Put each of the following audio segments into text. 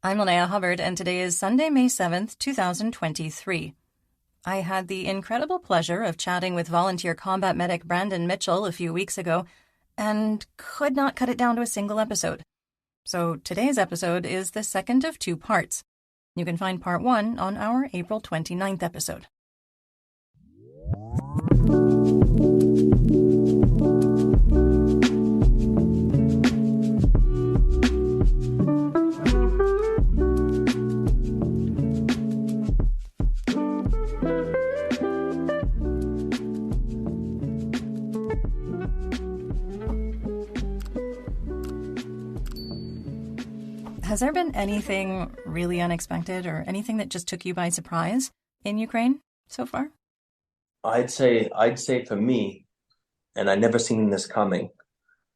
I'm Linnea Hubbard, and today is Sunday, May 7th, 2023. I had the incredible pleasure of chatting with volunteer combat medic Brandon Mitchell a few weeks ago, and could not cut it down to a single episode. So today's episode is the second of two parts. You can find part one on our April 29th episode. Has there been anything really unexpected or anything that just took you by surprise in Ukraine so far? I'd say for me, and I never seen this coming.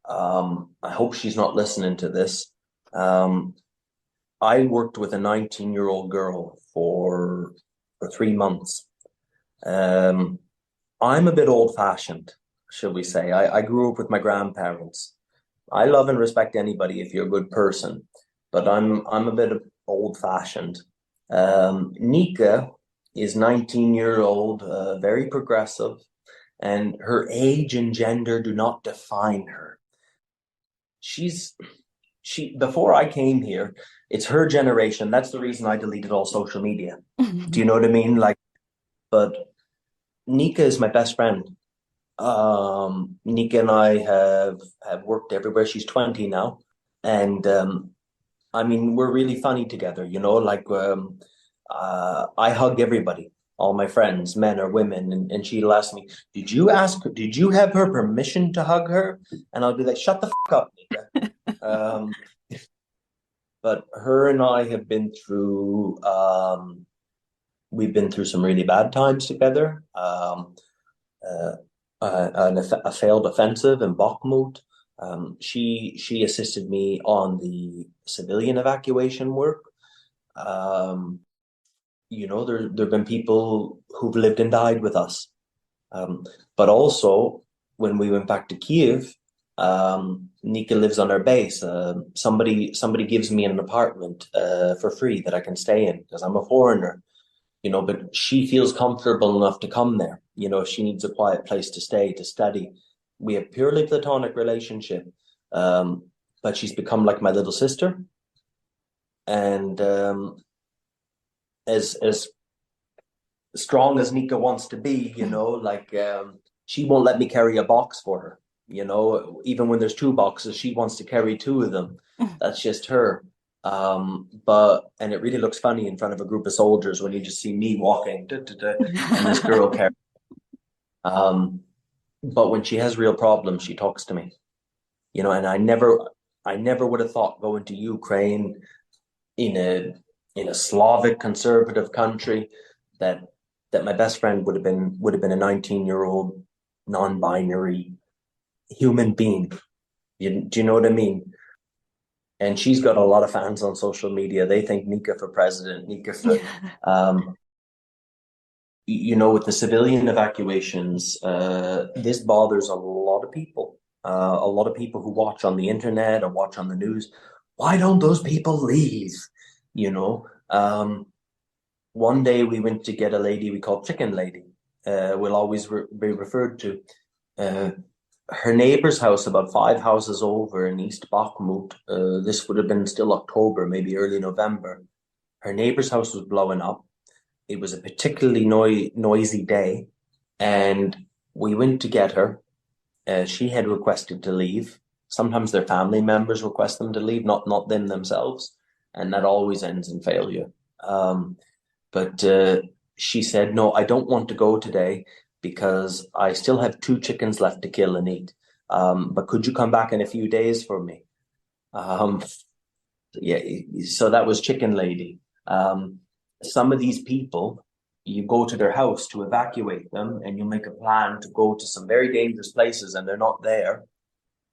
I hope she's not listening to this. Um, I worked with a 19-year-old girl for 3 months. Um, I'm a bit old-fashioned, shall we say. I grew up with my grandparents. I love and respect anybody if you're a good person, but I'm a bit old-fashioned. Nika is 19-year-old, very progressive, and her age and gender do not define her. She's she before I came here, it's her generation. That's the reason I deleted all social media. Do you know what I mean? Like, but Nika is my best friend. Nika and I have worked everywhere. She's 20 now, and I mean we're really funny together. I hug everybody, all my friends, men or women, and she'll ask me, did you have her permission to hug her? And I'll be like, shut the fuck up, Nika. Um, but her and I have we've been through some really bad times together. Uh, a failed offensive in Bakhmut. She assisted me on the civilian evacuation work. Um, there have been people who've lived and died with us. But also, when we went back to Kiev, Nika lives on our base. Somebody gives me an apartment for free that I can stay in because I'm a foreigner. But she feels comfortable enough to come there. If she needs a quiet place to stay, to study. We have purely platonic relationship, but she's become like my little sister. And as strong as Nika wants to be, she won't let me carry a box for her. Even when there's two boxes, she wants to carry two of them. That's just her. And it really looks funny in front of a group of soldiers when you just see me walking, and this girl carries. But when she has real problems, she talks to me. And I never would have thought going to Ukraine in a Slavic conservative country that my best friend would have been a 19-year-old non-binary human being. Do you know what I mean? And she's got a lot of fans on social media. They think Nika for president, Nika for, with the civilian evacuations, this bothers a lot of people. A lot of people who watch on the internet or watch on the news. Why don't those people leave? One day we went to get a lady we call Chicken Lady. Will always be referred to. Her neighbor's house, about 5 houses over in East Bakhmut, this would have been still October, maybe early November. Her neighbor's house was blowing up. It was a particularly noisy day, and we went to get her. She had requested to leave. Sometimes their family members request them to leave, not them themselves, and that always ends in failure. But she said, no, I don't want to go today because I still have 2 chickens left to kill and eat. But could you come back in a few days for me? Yeah, so that was Chicken Lady. Some of these people, you go to their house to evacuate them and you make a plan to go to some very dangerous places and they're not there.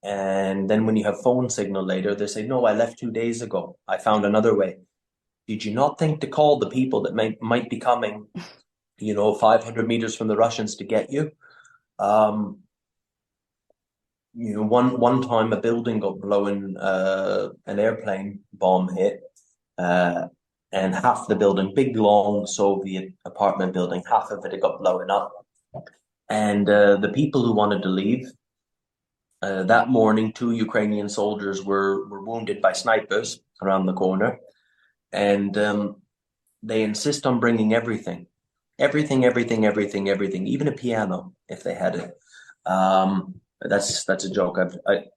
And then when you have phone signal later, they say, no, I left 2 days ago. I found another way. Did you not think to call the people that might be coming, 500 meters from the Russians to get you? One time a building got blown, an airplane bomb hit. and half the building, big long Soviet apartment building, half of it had got blown up. And the people who wanted to leave, that morning, 2 Ukrainian soldiers were wounded by snipers around the corner. And they insist on bringing everything, everything, even a piano if they had it. That's a joke.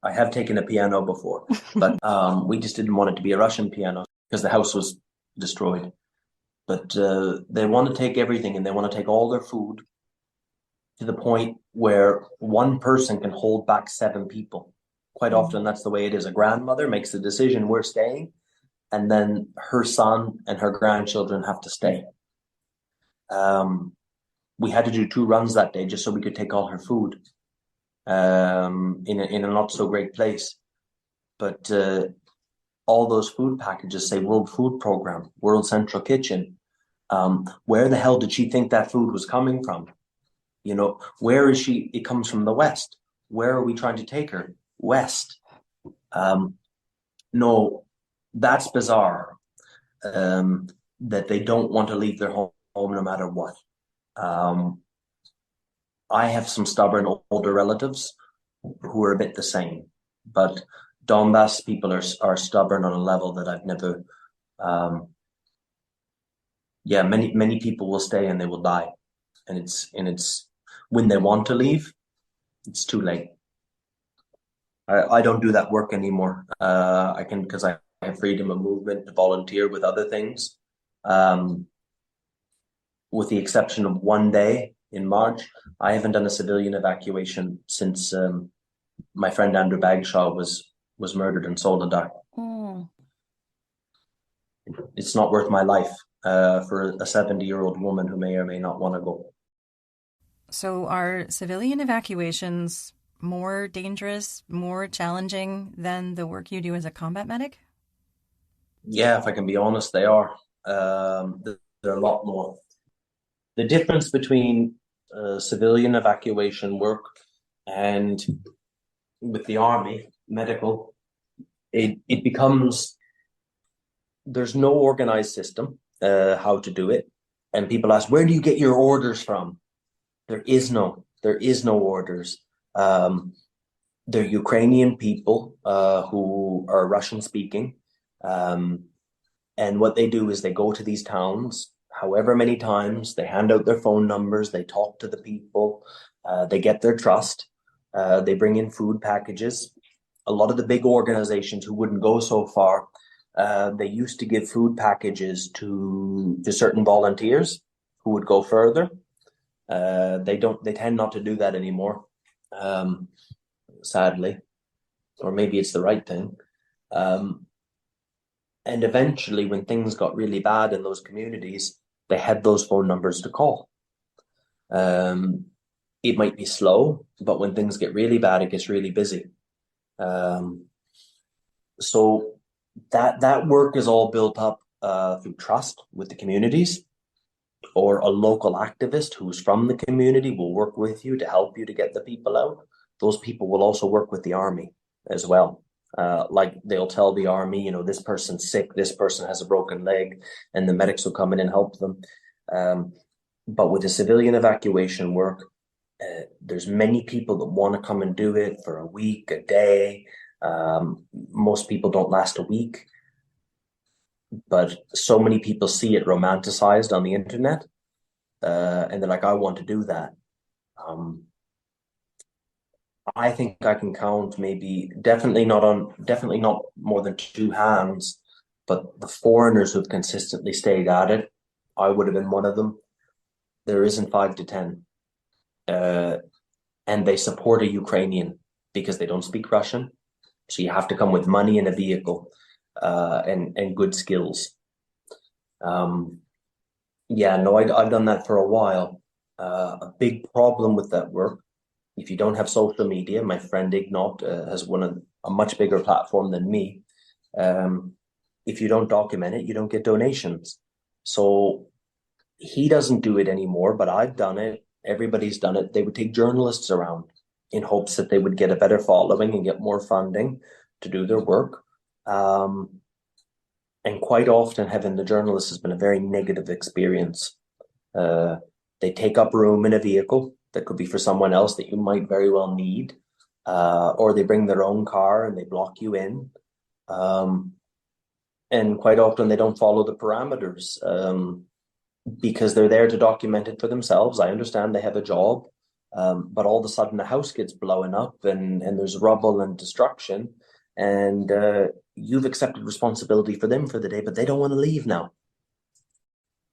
I have taken a piano before, but we just didn't want it to be a Russian piano because the house was destroyed. But they want to take everything, and they want to take all their food to the point where one person can hold back 7 people. Quite often, that's the way it is. A grandmother makes the decision, we're staying, and then her son and her grandchildren have to stay. We had to do 2 runs that day just so we could take all her food in a not so great place. But all those food packages say World Food Program, World Central Kitchen. Where the hell did she think that food was coming from? You know, where is she? It comes from the West. Where are we trying to take her? West. No, that's bizarre. That they don't want to leave their home no matter what. I have some stubborn older relatives who are a bit the same, but Donbass people are stubborn on a level that I've never. Many people will stay and they will die, and it's when they want to leave, it's too late. I don't do that work anymore. I can because I have freedom of movement to volunteer with other things. With the exception of one day in March, I haven't done a civilian evacuation since my friend Andrew Bagshaw was murdered in Soledar. Oh. It's not worth my life for a 70-year-old woman who may or may not want to go. So are civilian evacuations more dangerous, more challenging than the work you do as a combat medic? Yeah, if I can be honest, they are. They're a lot more. The difference between civilian evacuation work and with the Army, medical, it becomes, there's no organized system how to do it. And people ask, where do you get your orders from? There is no orders. They're Ukrainian people who are Russian speaking. And what they do is they go to these towns, however many times, they hand out their phone numbers, they talk to the people, they get their trust, they bring in food packages. A lot of the big organizations who wouldn't go so far, they used to give food packages to certain volunteers who would go further. They tend not to do that anymore, sadly, or maybe it's the right thing. And eventually, when things got really bad in those communities, they had those phone numbers to call. It might be slow, but when things get really bad, it gets really busy. So that work is all built up through trust with the communities, or a local activist who's from the community will work with you to help you to get the people out. Those people will also work with the Army as well. Like they'll tell the Army, this person's sick, this person has a broken leg, and the medics will come in and help them. But with the civilian evacuation work, there's many people that want to come and do it for a week, a day. Most people don't last a week, but so many people see it romanticized on the internet, and they're like, I want to do that. I think I can count definitely not more than 2 hands, but the foreigners who've consistently stayed at it, I would have been one of them. There isn't 5 to 10. And they support a Ukrainian because they don't speak Russian. So you have to come with money and a vehicle, and good skills. I've done that for a while. A big problem with that work, if you don't have social media, my friend Ignat has a much bigger platform than me. If you don't document it, you don't get donations. So he doesn't do it anymore, but I've done it. Everybody's done it. They would take journalists around in hopes that they would get a better following and get more funding to do their work. And quite often having the journalist has been a very negative experience. They take up room in a vehicle that could be for someone else that you might very well need, or they bring their own car and they block you in. And quite often they don't follow the parameters because they're there to document it for themselves. I understand they have a job, but all of a sudden the house gets blown up and there's rubble and destruction, and you've accepted responsibility for them for the day, but they don't want to leave now.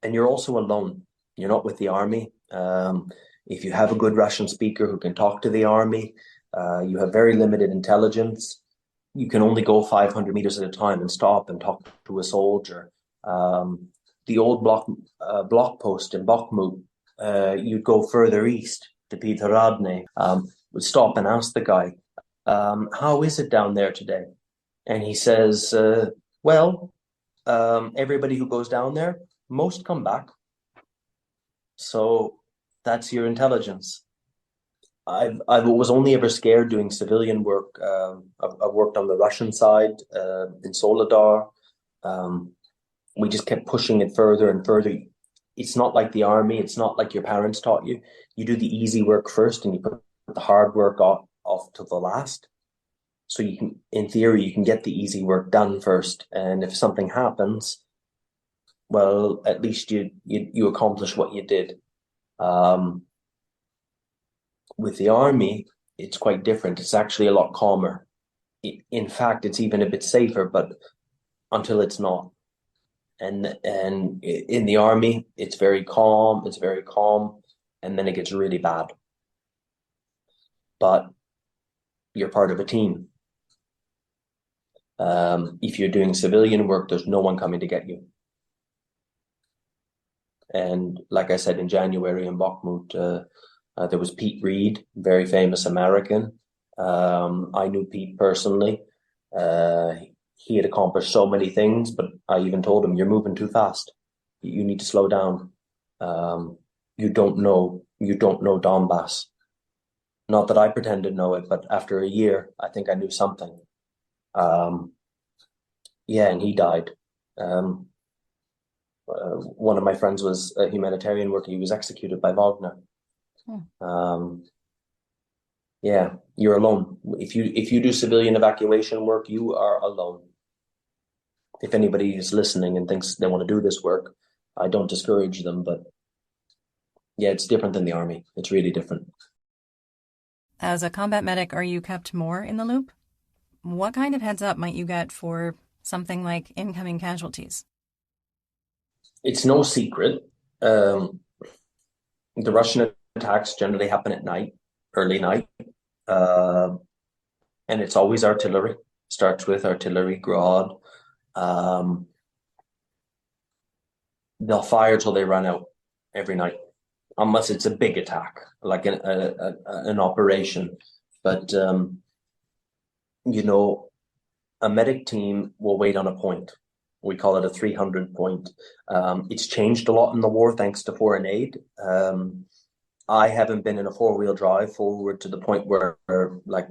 And you're also alone. You're not with the army. If you have a good Russian speaker who can talk to the army, you have very limited intelligence. You can only go 500 meters at a time and stop and talk to a soldier. The old block post in Bakhmut, you'd go further east to Petroradne, would stop and ask the guy, how is it down there today? And he says, well, everybody who goes down there, most come back. So that's your intelligence. I was only ever scared doing civilian work. I've worked on the Russian side in Soledar. We just kept pushing it further and further. It's not like the army. It's not like your parents taught you. You do the easy work first and you put the hard work off to the last. So you can, in theory, you can get the easy work done first. And if something happens, well, at least you accomplish what you did. With the army, it's quite different. It's actually a lot calmer. In fact, it's even a bit safer, but until it's not. And in the army, it's very calm. It's very calm, and then it gets really bad. But you're part of a team. If you're doing civilian work, there's no one coming to get you. And like I said, in January in Bakhmut, there was Pete Reed, very famous American. I knew Pete personally. He had accomplished so many things, but I even told him, you're moving too fast. You need to slow down. You don't know Donbass. Not that I pretend to know it, but after a year, I think I knew something. Yeah, and he died. One of my friends was a humanitarian worker. He was executed by Wagner. Yeah, you're alone. If you do civilian evacuation work, you are alone. If anybody is listening and thinks they want to do this work, I don't discourage them, but yeah, it's different than the army. It's really different. As a combat medic, are you kept more in the loop? What kind of heads up might you get for something like incoming casualties? It's no secret. The Russian attacks generally happen at night, early night, and it's always artillery. Starts with artillery, Grad. They'll fire till they run out every night, unless it's a big attack, like an operation. But a medic team will wait on a point. We call it a 300 point. It's changed a lot in the war thanks to foreign aid. I haven't been in a four-wheel drive forward to the point where, like,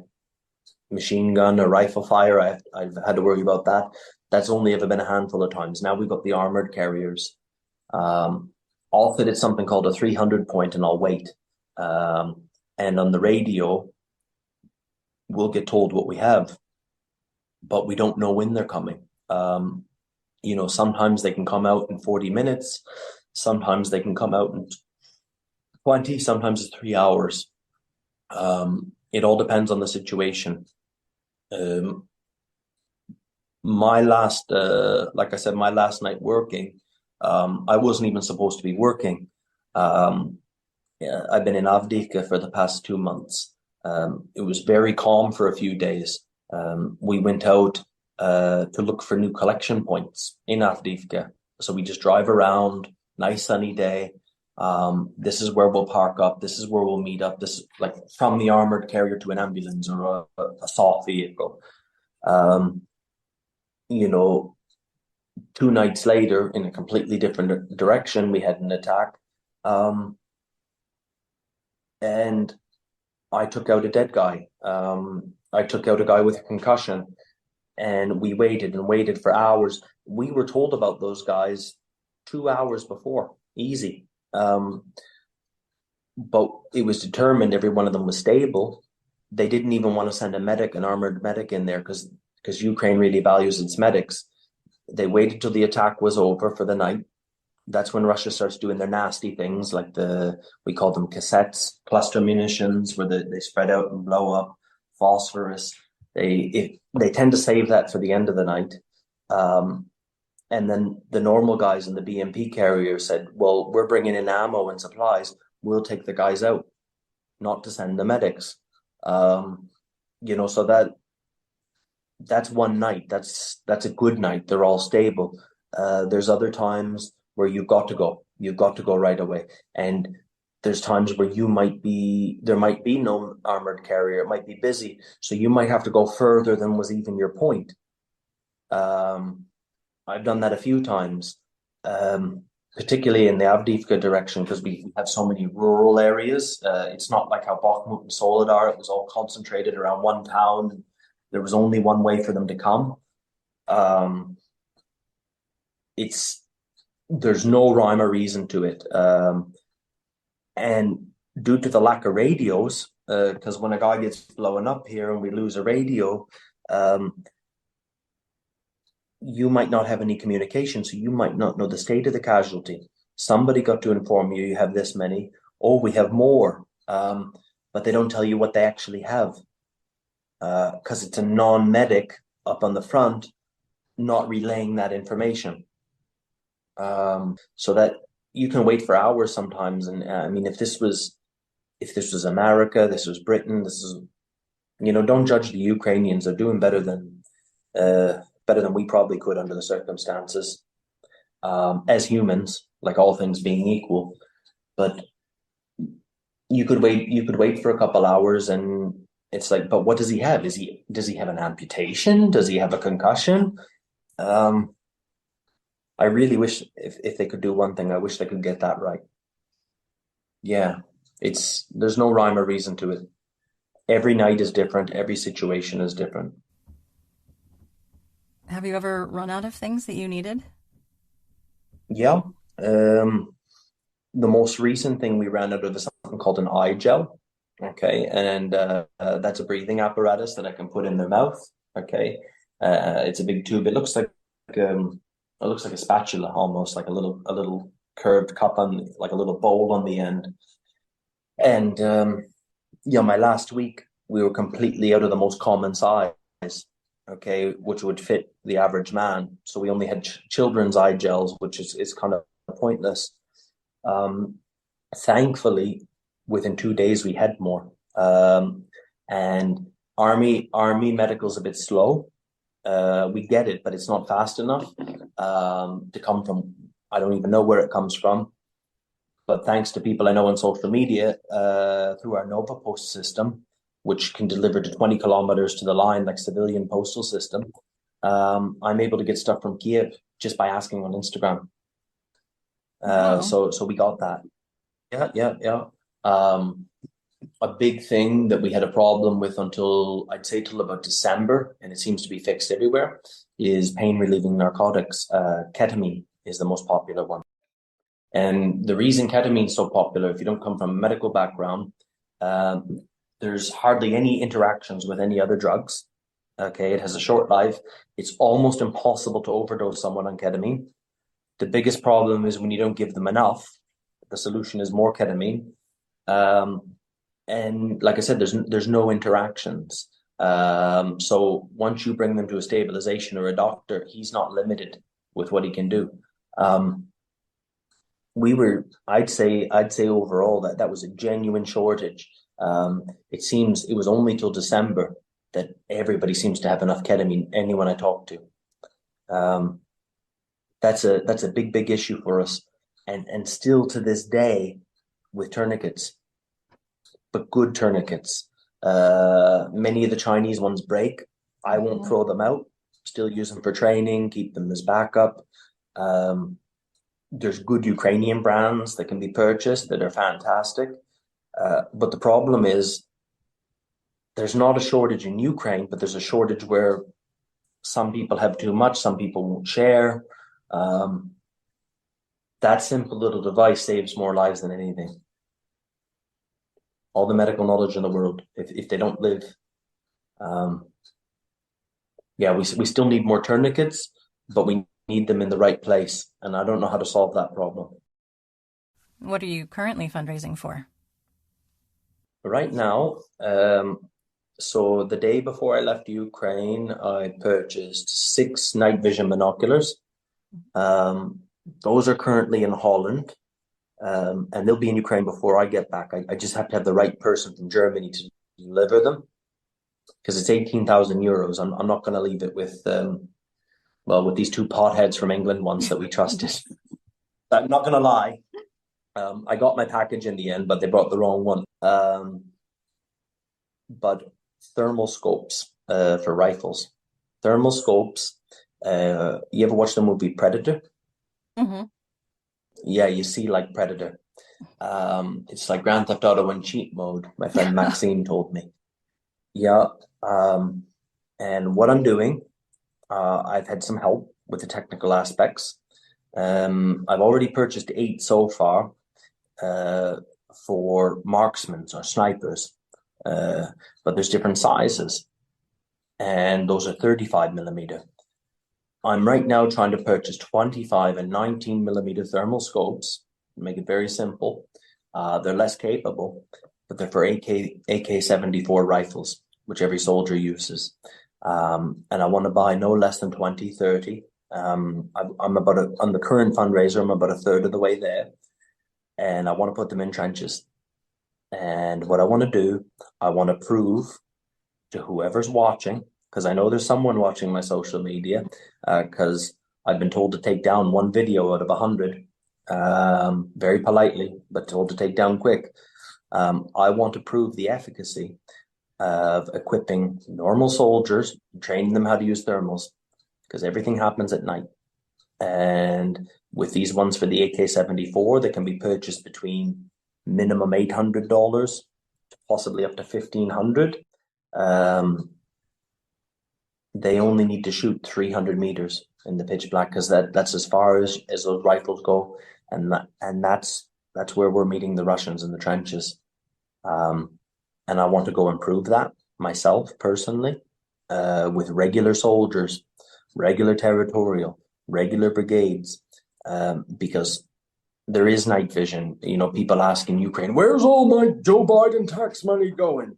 machine gun or rifle fire, I've had to worry about that. That's only ever been a handful of times. Now we've got the armored carriers. I'll fit at something called a 300 point and I'll wait. And on the radio, we'll get told what we have, but we don't know when they're coming. Sometimes they can come out in 40 minutes. Sometimes they can come out in 20, sometimes it's 3 hours. It all depends on the situation. My last night working, I wasn't even supposed to be working. I've been in Avdiivka for the past 2 months. It was very calm for a few days. We went out to look for new collection points in Avdiivka. So we just drive around, nice sunny day. This is where we'll park up. This is where we'll meet up. This is like from the armored carrier to an ambulance or a assault vehicle. 2 nights later, in a completely different direction, we had an attack. And I took out a dead guy. I took out a guy with a concussion. And we waited and waited for hours. We were told about those guys 2 hours before, easy. But it was determined every one of them was stable. They didn't even want to send an armored medic in there because Ukraine really values its medics. They waited till the attack was over for the night. That's when Russia starts doing their nasty things, like we call them cassettes, cluster munitions, where they spread out and blow up, phosphorus. They tend to save that for the end of the night. And then the normal guys in the BMP carrier said, well, we're bringing in ammo and supplies. We'll take the guys out, not to send the medics. So that's one night. That's a good night. They're all stable. There's other times where you've got to go. You've got to go right away. And there's times where there might be no armored carrier. It might be busy. So you might have to go further than was even your point. I've done that a few times, particularly in the Avdiivka direction, because we have so many rural areas. It's not like how Bakhmut and Soledar, it was all concentrated around one town. There was only one way for them to come. There's no rhyme or reason to it. And due to the lack of radios, because when a guy gets blown up here and we lose a radio, you might not have any communication, so you might not know the state of the casualty. Somebody got to inform you have this many. Oh, we have more. But they don't tell you what they actually have. Because it's a non-medic up on the front, not relaying that information. So that you can wait for hours sometimes. And if this was America, this was Britain, don't judge the Ukrainians. They're doing better than we probably could under the circumstances, as humans, like all things being equal. But you could wait for a couple hours, and it's like, but what does he have? Does he have an amputation? Does he have a concussion? I really wish if they could do one thing, I wish they could get that right. Yeah, there's no rhyme or reason to it. Every night is different. Every situation is different. Have you ever run out of things that you needed? Yeah. The most recent thing we ran out of is something called an eye gel. Okay. And that's a breathing apparatus that I can put in their mouth. Okay. It's a big tube. It looks like a spatula, almost like a little curved cup like a little bowl on the end. And my last week we were completely out of the most common size. Okay, which would fit the average man. So we only had children's eye gels, which is kind of pointless. Thankfully, within 2 days we had more. And army medical's a bit slow. We get it, but it's not fast enough to come from. I don't even know where it comes from. But thanks to people I know on social media, through our Nova Post system, which can deliver to 20 kilometers to the line, like civilian postal system, I'm able to get stuff from Kiev just by asking on Instagram. Wow. So we got that. Yeah. A big thing that we had a problem with till about December, and it seems to be fixed everywhere, is pain-relieving narcotics. Ketamine is the most popular one. And the reason ketamine is so popular, if you don't come from a medical background, there's hardly any interactions with any other drugs. Okay, it has a short life. It's almost impossible to overdose someone on ketamine. The biggest problem is when you don't give them enough. The solution is more ketamine. And like I said, there's no interactions. So once you bring them to a stabilization or a doctor, he's not limited with what he can do. I'd say overall that was a genuine shortage. It seems it was only till December that everybody seems to have enough ketamine, anyone I talk to. That's a big issue for us. And still to this day with tourniquets, but good tourniquets. Many of the Chinese ones break. I won't throw them out. Still use them for training, keep them as backup. There's good Ukrainian brands that can be purchased that are fantastic. But the problem is there's not a shortage in Ukraine, but there's a shortage where Some people have too much, some people won't share. That simple little device saves more lives than anything. All the medical knowledge in the world, if they don't live, we still need more tourniquets, but we need them in the right place. And I don't know how to solve that problem. What are you currently fundraising for? Right now, so the day before I left Ukraine, I purchased 6 night vision binoculars. Those are currently in Holland, and they'll be in Ukraine before I get back. I just have to have the right person from Germany to deliver them because it's 18,000 euros. I'm not going to leave it with, with these 2 potheads from England once that we trusted. I'm not going to lie. I got my package in the end, but they brought the wrong one. But thermal scopes for rifles. Thermal scopes. You ever watch the movie Predator? Mm-hmm. Yeah, you see like Predator. It's like Grand Theft Auto in cheat mode, my friend Maxine told me. Yeah. And what I'm doing, I've had some help with the technical aspects. I've already purchased 8 so far for marksmen or snipers, but there's different sizes, and those are 35 millimeter. I'm right now trying to purchase 25 and 19 millimeter thermal scopes. Make it very simple. They're less capable, but they're for AK-74 rifles, which every soldier uses. And I want to buy no less than 20, 30. On the current fundraiser, I'm about a third of the way there. And I want to put them in trenches. And what I want to do, I want to prove to whoever's watching, because I know there's someone watching my social media, because I've been told to take down 1 video out of 100, very politely, but told to take down quick. I want to prove the efficacy of equipping normal soldiers, training them how to use thermals, because everything happens at night. And with these ones for the AK-74, they can be purchased between minimum $800 to possibly up to $1,500. They only need to shoot 300 meters in the pitch black, because that's as far as those rifles go, and that's where we're meeting the Russians in the trenches. And I want to go and prove that myself personally, with regular soldiers, regular territorial, regular brigades, because there is night vision. You know, people ask in Ukraine, where's all my Joe Biden tax money going?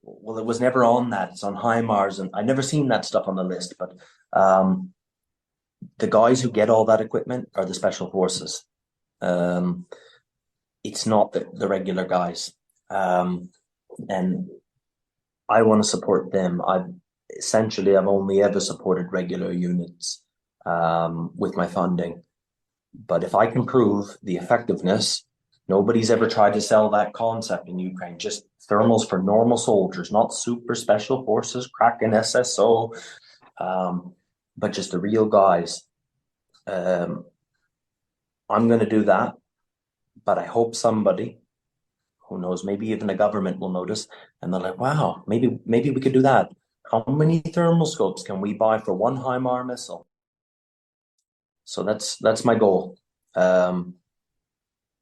Well, it was never on that. It's on HIMARS, and I never seen that stuff on the list. But the guys who get all that equipment are the special forces. It's not the regular guys. And I want to support them. I've only ever supported regular units with my funding. But if I can prove the effectiveness, nobody's ever tried to sell that concept in Ukraine. Just thermals for normal soldiers, not super special forces, Kraken, SSO, but just the real guys. I'm going to do that, but I hope somebody, who knows, maybe even the government will notice, and they're like, wow, maybe we could do that. How many thermal scopes can we buy for 1 HIMAR missile? So that's my goal.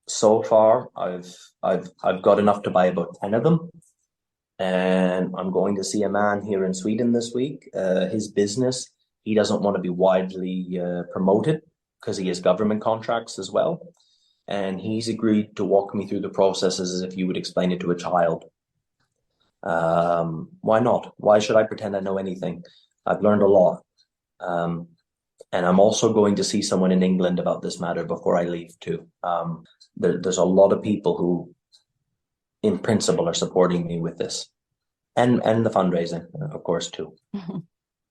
So far, I've got enough to buy about 10 of them, and I'm going to see a man here in Sweden this week. His business, he doesn't want to be widely promoted because he has government contracts as well, and he's agreed to walk me through the processes as if you would explain it to a child. Why not? Why should I pretend I know anything? I've learned a lot. And I'm also going to see someone in England about this matter before I leave too. There's a lot of people who, in principle, are supporting me with this, and the fundraising, of course, too.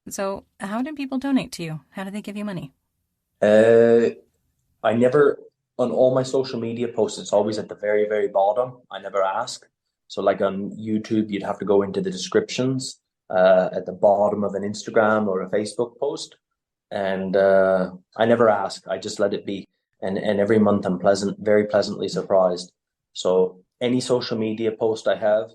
So how do people donate to you? How do they give you money? I never, on all my social media posts, it's always at the very, very bottom. I never ask. So like on YouTube, you'd have to go into the descriptions at the bottom of an Instagram or a Facebook post. And I never ask. I just let it be. And every month I'm very pleasantly surprised. So any social media post I have,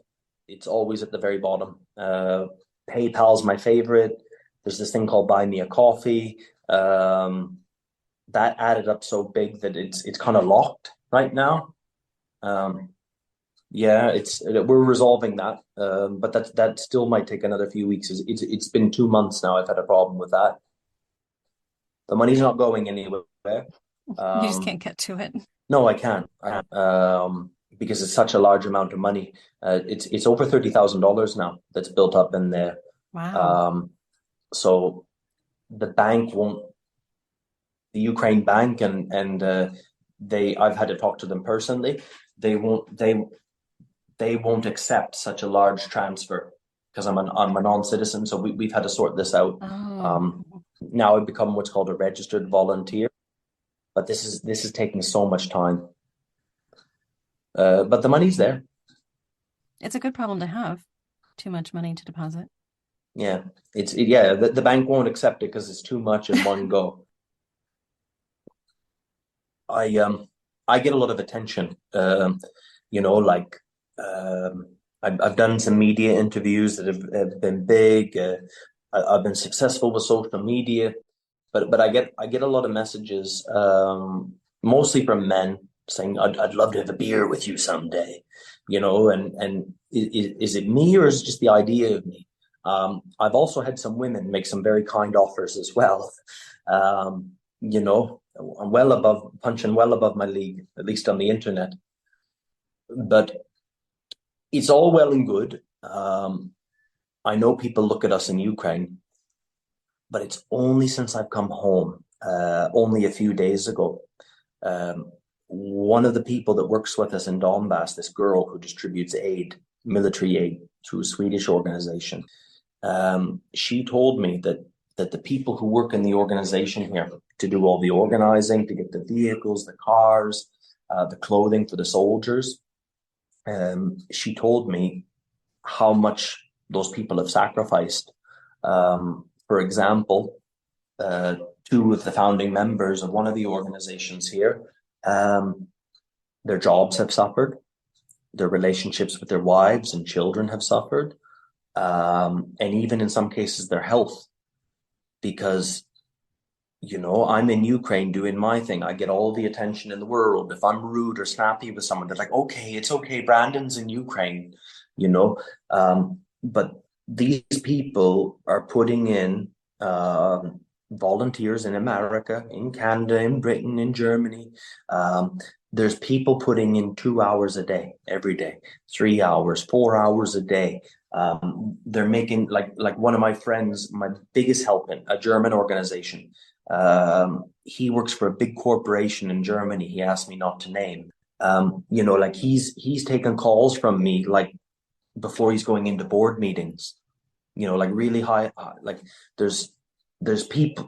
it's always at the very bottom. PayPal's my favorite. There's this thing called Buy Me a Coffee. That added up so big that it's kind of locked right now. Um, yeah, we're resolving that, but that still might take another few weeks. It's been 2 months now. I've had a problem with that. The money's not going anywhere. You just Um, can't get to it. no, I can't. Because it's such a large amount of money. It's over $30,000 now that's built up in there. Wow. So the bank won't, the Ukraine bank, and I've had to talk to them personally. They won't accept such a large transfer because I'm a non-citizen. So we've had to sort this out. Oh, Now I've become what's called a registered volunteer, but this is taking so much time. But the money's there. it's a good problem to have. Too much money to deposit. Yeah, yeah. The bank won't accept it because it's too much in one go. I get a lot of attention. Like I've done some media interviews that have been big. I've been successful with social media, but I get a lot of messages, mostly from men saying, "I'd love to have a beer with you someday," and is it me or is it just the idea of me? I've also had some women make some very kind offers as well. I'm punching well above my league, at least on the internet. But it's all well and good. I know people look at us in Ukraine, but it's only since I've come home, only a few days ago. One of the people that works with us in Donbass, this girl who distributes aid, military aid through a Swedish organization, she told me that the people who work in the organization here to do all the organizing, to get the vehicles, the cars, the clothing for the soldiers, she told me how much those people have sacrificed. For example, two of the founding members of one of the organizations here, their jobs have suffered, their relationships with their wives and children have suffered, and even in some cases their health, because I'm in Ukraine doing my thing. I get all the attention in the world. If I'm rude or snappy with someone, they're like, okay, it's okay. Brandon's in Ukraine, you know. But these people are putting in volunteers in America, in Canada, in Britain, in Germany. There's people putting in 2 hours a day, every day, 3 hours, 4 hours a day. They're making like one of my friends, my biggest help in a German organization. He works for a big corporation in Germany. He asked me not to name. Like he's taken calls from me like before he's going into board meetings. Like really high. Like there's people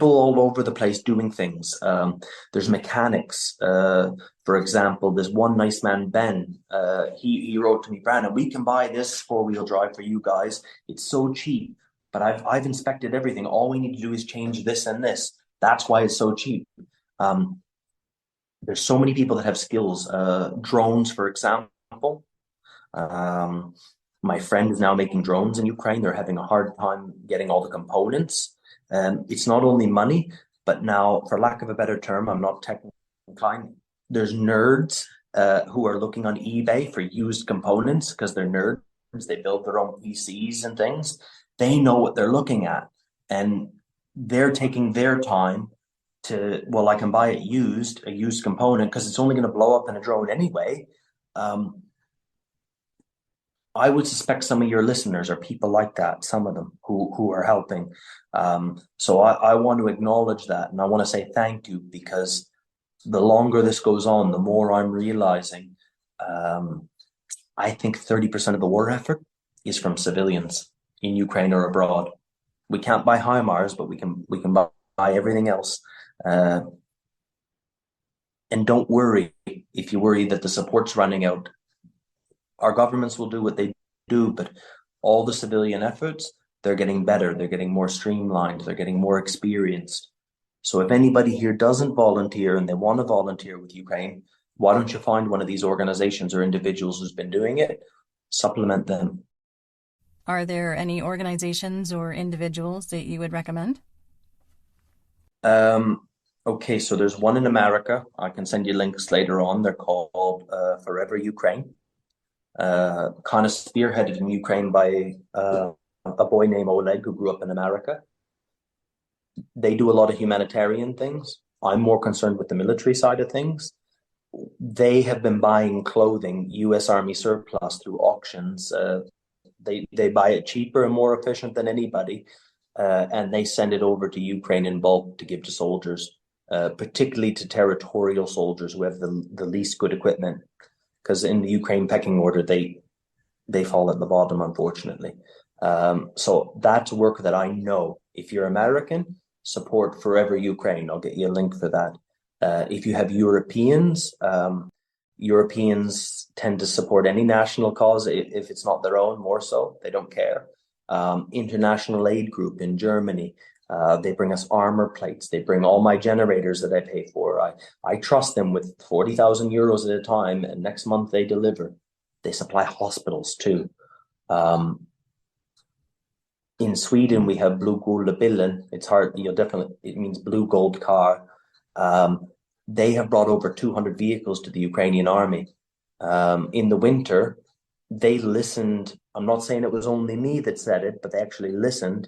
all over the place doing things. There's mechanics. For example, there's one nice man, Ben. He wrote to me, Brandon, we can buy this 4-wheel drive for you guys. It's so cheap, but I've inspected everything. All we need to do is change this and this. That's why it's so cheap. There's so many people that have skills. Drones, for example. My friend is now making drones in Ukraine. They're having a hard time getting all the components. It's not only money, but now, for lack of a better term, I'm not technically inclined. There's nerds who are looking on eBay for used components because they're nerds. They build their own PCs and things. They know what they're looking at, and they're taking their time to, well, I can buy a used component because it's only going to blow up in a drone anyway. I would suspect some of your listeners are people like that, some of them who are helping. So I want to acknowledge that, and I want to say thank you, because the longer this goes on, the more I'm realizing I think 30% of the war effort is from civilians in Ukraine or abroad. We can't buy HIMARS, but we can buy everything else. And don't worry if you worry that the support's running out. Our governments will do what they do, but all the civilian efforts, they're getting better. They're getting more streamlined. They're getting more experienced. So if anybody here doesn't volunteer and they want to volunteer with Ukraine, why don't you find one of these organizations or individuals who's been doing it, supplement them. Are there any organizations or individuals that you would recommend? Okay, so there's one in America. I can send you links later on. They're called Forever Ukraine. Kind of spearheaded in Ukraine by a boy named Oleg who grew up in America. They do a lot of humanitarian things. I'm more concerned with the military side of things. They have been buying clothing, U.S. Army surplus through auctions. They buy it cheaper and more efficient than anybody, and they send it over to Ukraine in bulk to give to soldiers, particularly to territorial soldiers who have the least good equipment. Because in the Ukraine pecking order, they fall at the bottom, unfortunately. So that's work that I know. If you're American, support Forever Ukraine. I'll get you a link for that. If you have Europeans, Europeans tend to support any national cause if it's not their own, more so. They don't care. International Aid Group in Germany, they bring us armor plates. They bring all my generators that I pay for. I trust them with 40,000 euros at a time, and next month they deliver. They supply hospitals too. In Sweden, we have Blue Gula Billen. It's hard, definitely, it means blue gold car. They have brought over 200 vehicles to the Ukrainian Army. In the winter, they listened. I'm not saying it was only me that said it, but they actually listened.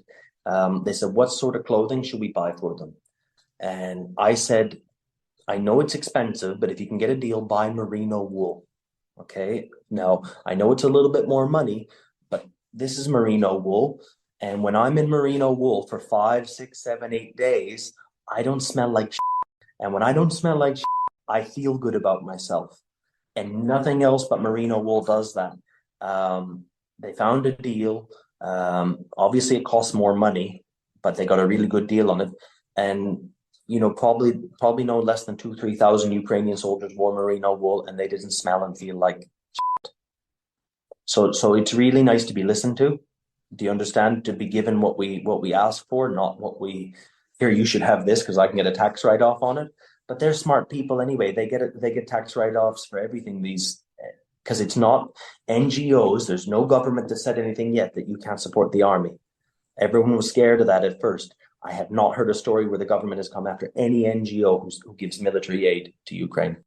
They said, what sort of clothing should we buy for them? And I said, I know it's expensive, but if you can get a deal, buy merino wool. Okay. Now, I know it's a little bit more money, but this is merino wool. And when I'm in merino wool for 5, 6, 7, 8 days, I don't smell like shit. And when I don't smell like shit, I feel good about myself. And nothing else but merino wool does that. They found a deal. Obviously, it costs more money, but they got a really good deal on it. And probably no less than 2,000-3,000 Ukrainian soldiers wore merino wool, and they didn't smell and feel like shit. So it's really nice to be listened to. Do you understand? To be given what we ask for, not what we here. You should have this because I can get a tax write off on it. But they're smart people anyway. They get tax write offs for everything. Because it's not NGOs. There's no government that said anything yet that you can't support the army. Everyone was scared of that at first. I have not heard a story where the government has come after any NGO who gives military aid to Ukraine.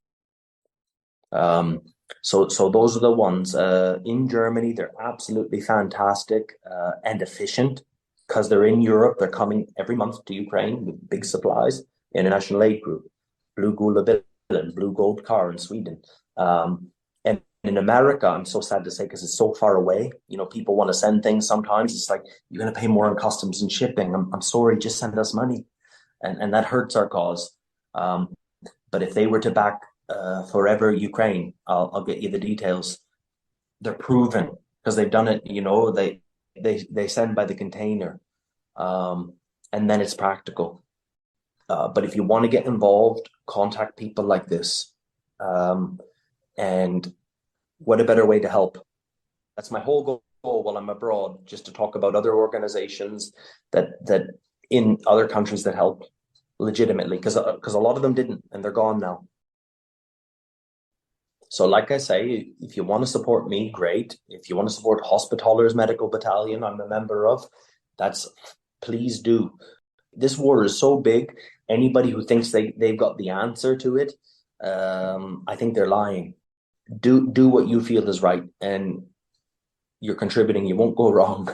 So those are the ones. In Germany, they're absolutely fantastic and efficient because they're in Europe. They're coming every month to Ukraine with big supplies. International Aid Group, Blue Gula Billen, Blue Gold Car in Sweden. And in America, I'm so sad to say because it's so far away. People want to send things sometimes. It's like, you're going to pay more on customs and shipping. I'm sorry, just send us money. And that hurts our cause. But if they were to back Forever Ukraine, I'll get you the details. They're proven because they've done it. They send by the container, and then it's practical. But if you want to get involved, contact people like this. And what a better way to help? That's my whole goal while I'm abroad, just to talk about other organizations that in other countries that help legitimately, because a lot of them didn't, and they're gone now. So like I say, if you want to support me, great. If you want to support Hospitallers Medical Battalion, I'm a member of, please do. This war is so big, anybody who thinks they've got the answer to it, I think they're lying. Do what you feel is right, and you're contributing. You won't go wrong.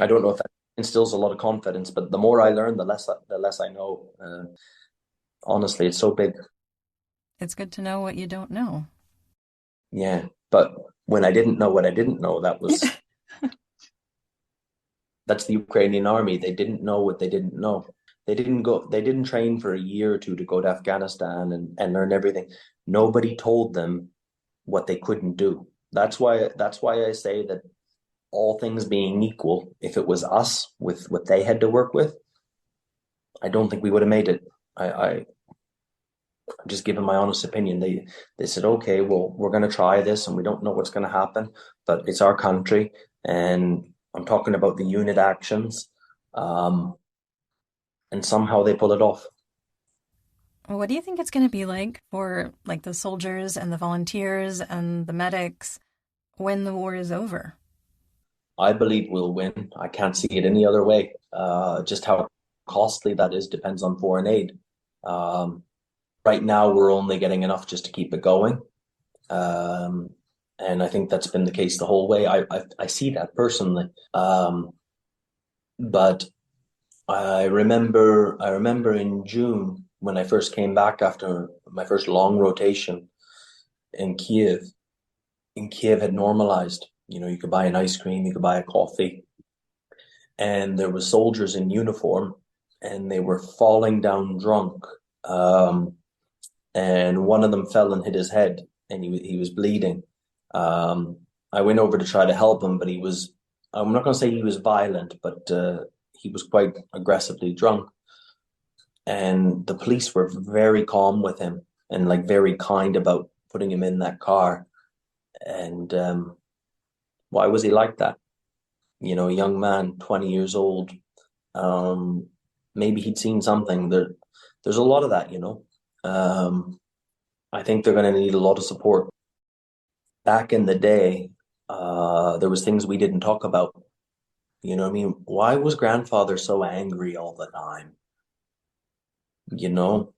I don't know if that instills a lot of confidence, but the more I learn, the less I know. Honestly, it's so big. It's good to know what you don't know. Yeah, but when I didn't know what I didn't know, that's the Ukrainian army. They didn't know what they didn't know. They didn't train for a year or two to go to Afghanistan and learn everything. Nobody told them what they couldn't do. That's why I say that, all things being equal, if it was us with what they had to work with, I don't think we would have made it. I'm just giving my honest opinion. They said, okay, well, we're going to try this and we don't know what's going to happen, but it's our country. And I'm talking about the unit actions. And somehow they pull it off. What do you think it's going to be like for the soldiers and the volunteers and the medics when the war is over? I believe we'll win. I can't see it any other way. Just how costly that is depends on foreign aid. Um, right now, we're only getting enough just to keep it going. Um, and I think that's been the case the whole way. I see that personally. But I remember in June when I first came back after my first long rotation in Kiev. In Kiev had normalized. You know, you could buy an ice cream, you could buy a coffee, and there was soldiers in uniform, and they were falling down drunk. Um, and one of them fell and hit his head, and he was bleeding. Um, I went over to try to help him, but he was. I'm not going to say he was violent, but he was quite aggressively drunk. And the police were very calm with him and like very kind about putting him in that car. And why was he like that? You know, a young man, 20 years old. Um, maybe he'd seen something. There's a lot of that, you know. I think they're going to need a lot of support. Back in the day, there was things we didn't talk about. You know what I mean? Why was grandfather so angry all the time? You know,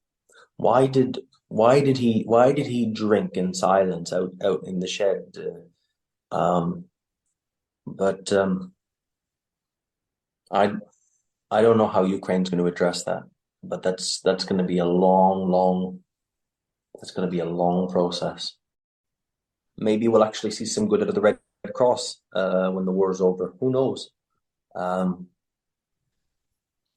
why did he drink in silence out in the shed? But I I don't know how Ukraine's going to address that, but that's going to be a long that's going to be a long process. Maybe we'll actually see some good out of the Red Cross when the war's over. Who knows? Um,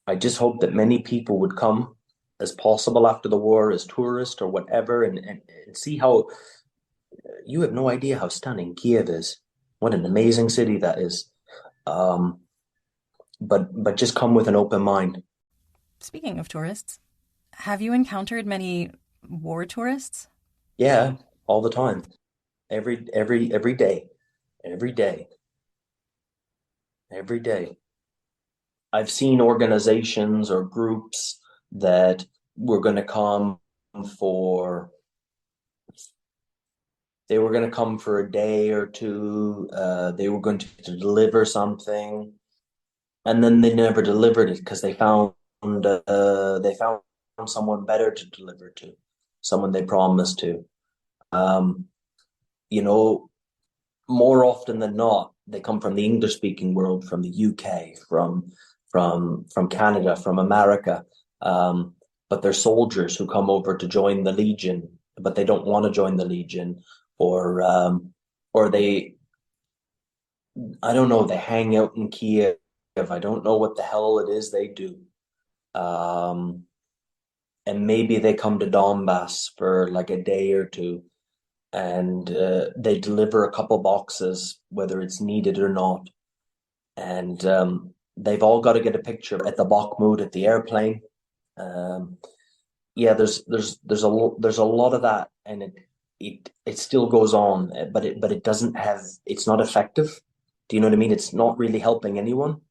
I just hope that many people would come as possible after the war as tourists or whatever and see how you have no idea how stunning Kiev is. What an amazing city that is. Um, but just come with an open mind. Speaking of tourists, have you encountered many war tourists? Yeah, all the time. Every day. Every day. Every day. I've seen organizations or groups that were going to come for they were going to come for a day or two. They were going to deliver something, and then they never delivered it because they found someone better to deliver to, someone they promised to. Um, you know, more often than not, they come from the English speaking world, from the UK, from Canada, from America. Um, but they're soldiers who come over to join the Legion, but they don't want to join the Legion, or they, I don't know, they hang out in Kiev. I don't know what the hell it is they do. Um, and maybe they come to Donbass for like a day or two, and they deliver a couple boxes, whether it's needed or not. And they've all got to get a picture at the Bakhmut at the airplane. Um, yeah, there's a lot of that, and it still goes on, but it doesn't have it's not effective. Do you know what I mean? It's not really helping anyone.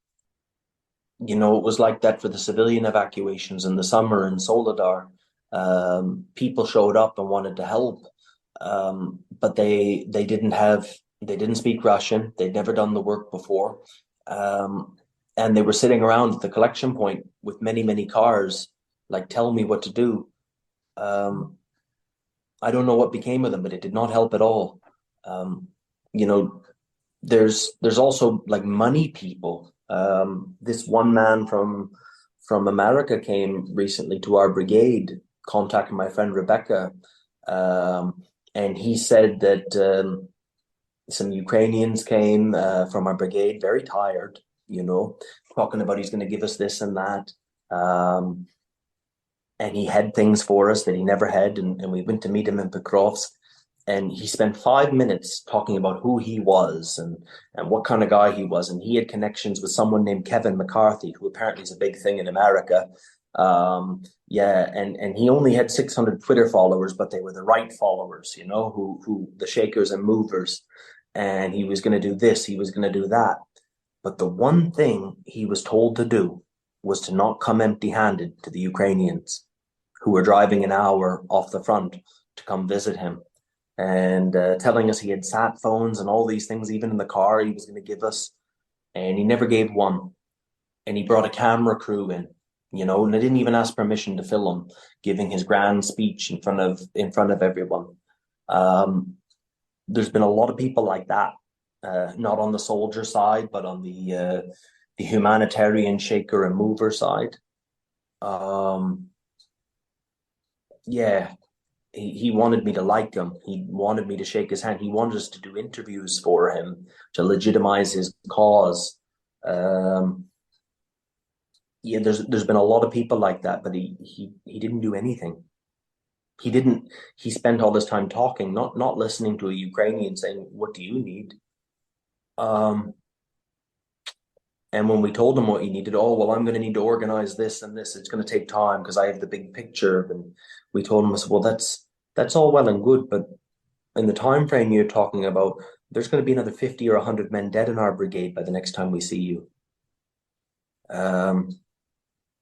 You know, it was like that for the civilian evacuations in the summer in Soledar. People showed up and wanted to help, but they didn't speak Russian. They'd never done the work before, um, and they were sitting around at the collection point with many cars, like tell me what to do. Um, I don't know what became of them, but it did not help at all. Um, you know, there's also like money people. This one man from America came recently to our brigade, contacted my friend Rebecca, and he said that some Ukrainians came from our brigade, very tired, you know, talking about he's going to give us this and that. Um, and he had things for us that he never had, and we went to meet him in Pokrovsk, and he spent 5 minutes talking about who he was and what kind of guy he was, and he had connections with someone named Kevin McCarthy, who apparently is a big thing in America. Yeah, and he only had 600 Twitter followers, but they were the right followers, you know, who the shakers and movers, and he was going to do this, he was going to do that, but the one thing he was told to do was to not come empty-handed to the Ukrainians who were driving an hour off the front to come visit him, and telling us he had sat phones and all these things, even in the car he was going to give us. and he never gave one. And he brought a camera crew in, and they didn't even ask permission to film, giving his grand speech in front of everyone. There's been a lot of people like that, not on the soldier side, but on the humanitarian shaker and mover side. Yeah, he wanted me to like him. He wanted me to shake his hand. He wanted us to do interviews for him to legitimize his cause. Yeah, there's been a lot of people like that, but he didn't do anything. He spent all this time talking, not listening to a Ukrainian saying, "What do you need?" And when we told him what he needed, "Oh, well, I'm going to need to organize this and this. It's going to take time because I have the big picture." And we told him, "Well, that's all well and good, but in the time frame you're talking about, there's going to be another 50 or 100 men dead in our brigade by the next time we see you."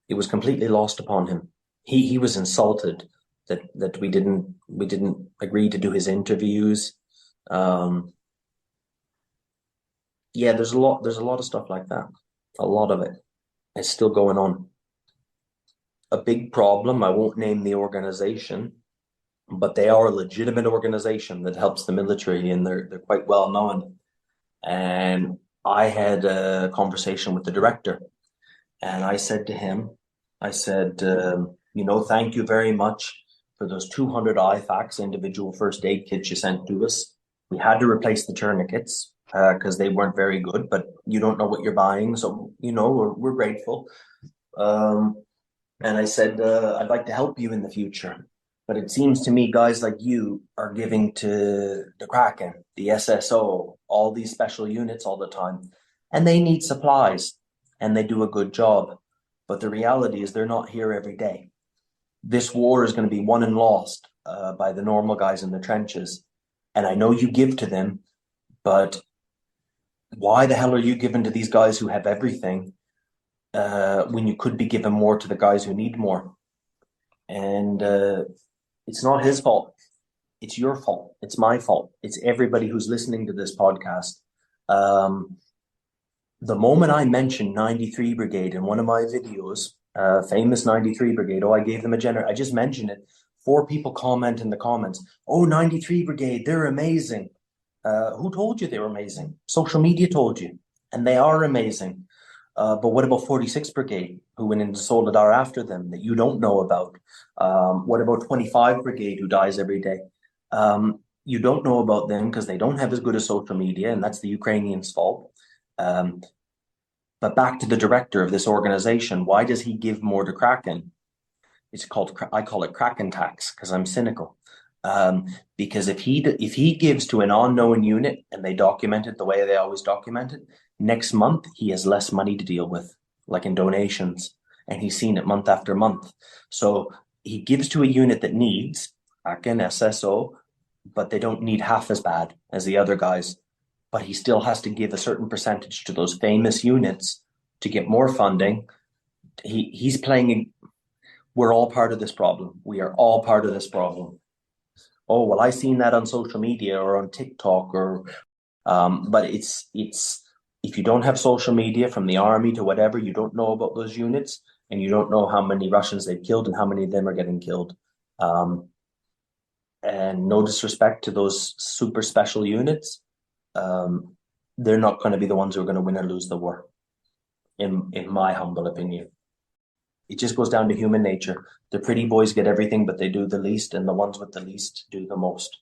It was completely lost upon him. He was insulted that we didn't agree to do his interviews. Yeah, there's a lot of stuff like that. A lot of it is still going on. A big problem, I won't name the organization, but they are a legitimate organization that helps the military, and they're quite well known. And I had a conversation with the director, and I said to him, I said, thank you very much for those 200 IFACs, individual first aid kits you sent to us. We had to replace the tourniquets because they weren't very good, but you don't know what you're buying, so we're grateful. And I said, I'd like to help you in the future. But it seems to me guys like you are giving to the Kraken, the SSO, all these special units all the time. And they need supplies and they do a good job. But the reality is they're not here every day. This war is going to be won and lost by the normal guys in the trenches. And I know you give to them, but why the hell are you giving to these guys who have everything when you could be giving more to the guys who need more? And it's not his fault. It's your fault. It's my fault. It's everybody who's listening to this podcast. The moment I mentioned 93 Brigade in one of my videos, famous 93 Brigade, I gave them a generator. I just mentioned it. 4 people comment in the comments, "Oh, 93 Brigade, they're amazing." Who told you they were amazing? Social media told you, and they are amazing. But what about 46 Brigade, who went into Solidar after them that you don't know about? What about 25 Brigade, who dies every day? You don't know about them because they don't have as good a social media, and that's the Ukrainians' fault. But back to the director of this organization, why does he give more to Kraken? I call it Kraken tax because I'm cynical. Because if he gives to an unknown unit and they document it the way they always document it, next month he has less money to deal with, like in donations, and he's seen it month after month. So he gives to a unit that needs, again, SSO, but they don't need half as bad as the other guys. But he still has to give a certain percentage to those famous units to get more funding. He's playing. We're all part of this problem. We are all part of this problem. Oh, well, I seen that on social media or on TikTok but it's if you don't have social media from the army to whatever, you don't know about those units and you don't know how many Russians they've killed and how many of them are getting killed. And no disrespect to those super special units. They're not going to be the ones who are going to win or lose the war, in my humble opinion. It just goes down to human nature. The pretty boys get everything, but they do the least, and the ones with the least do the most.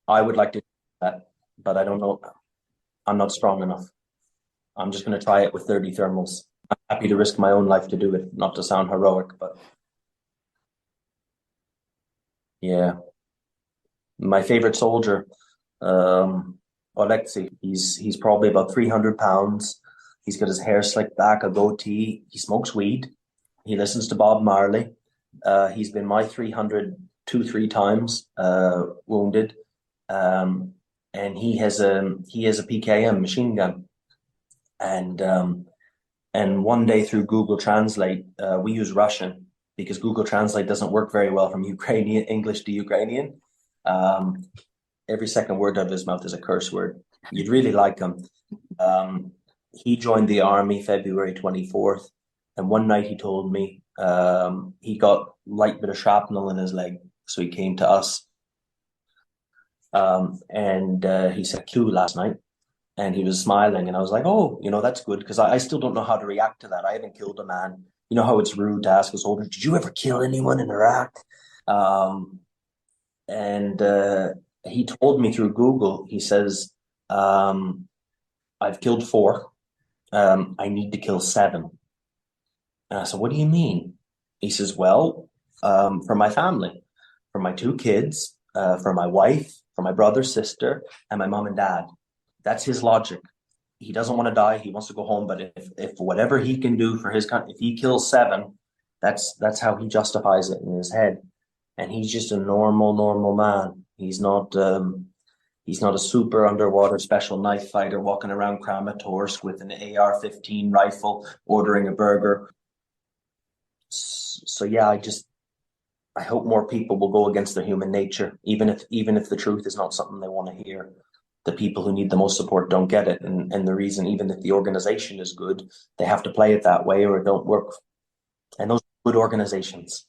I would like to do that, but I don't know. I'm not strong enough. I'm just going to try it with 30 thermals. I'm happy to risk my own life to do it, not to sound heroic, but yeah. My favorite soldier, Alexei, he's probably about 300 pounds. He's got his hair slicked back, a goatee. He smokes weed. He listens to Bob Marley. He's been my 300 2-3 times wounded. And he has a PKM machine gun. And one day through Google Translate, we use Russian because Google Translate doesn't work very well from Ukrainian English to Ukrainian. Every second word out of his mouth is a curse word. You'd really like him. He joined the army February 24th, and one night he told me he got light bit of shrapnel in his leg, so he came to us, and he said, "Q last night," and he was smiling, and I was like, "Oh, that's good," because I still don't know how to react to that. I haven't killed a man. You know how it's rude to ask a soldier, "Did you ever kill anyone in Iraq?" And he told me through Google. He says, "I've killed 4. I need to kill 7." And I said, "What do you mean?" He says, "Well, for my family, for my 2 kids, for my wife, for my brother, sister, and my mom and dad." That's his logic. He doesn't want to die. He wants to go home. But if whatever he can do for his country, if he kills 7, that's how he justifies it in his head. And he's just a normal man. He's not a super underwater special knife fighter walking around Kramatorsk with an AR-15 rifle ordering a burger. So yeah, I hope more people will go against their human nature, even if the truth is not something they want to hear. The people who need the most support don't get it, and the reason, even if the organization is good, they have to play it that way or it don't work. And those are good organizations.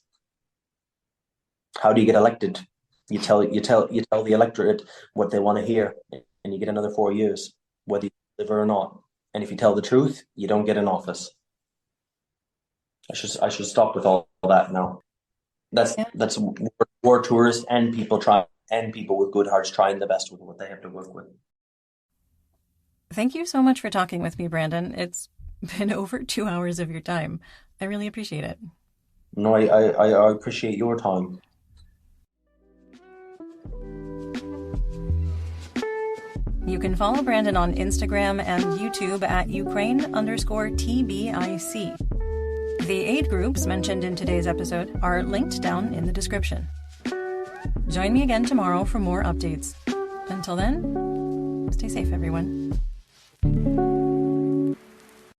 How do you get elected? You tell the electorate what they want to hear, and you get another 4 years, whether you deliver or not. And if you tell the truth, you don't get in office. I should stop with all that now. That's war tourists and people with good hearts trying the best with what they have to work with. Thank you so much for talking with me, Brandon. It's been over 2 hours of your time. I really appreciate it. No, I appreciate your time. You can follow Brandon on Instagram and YouTube at Ukraine_TBIC. The aid groups mentioned in today's episode are linked down in the description. Join me again tomorrow for more updates. Until then, stay safe, everyone.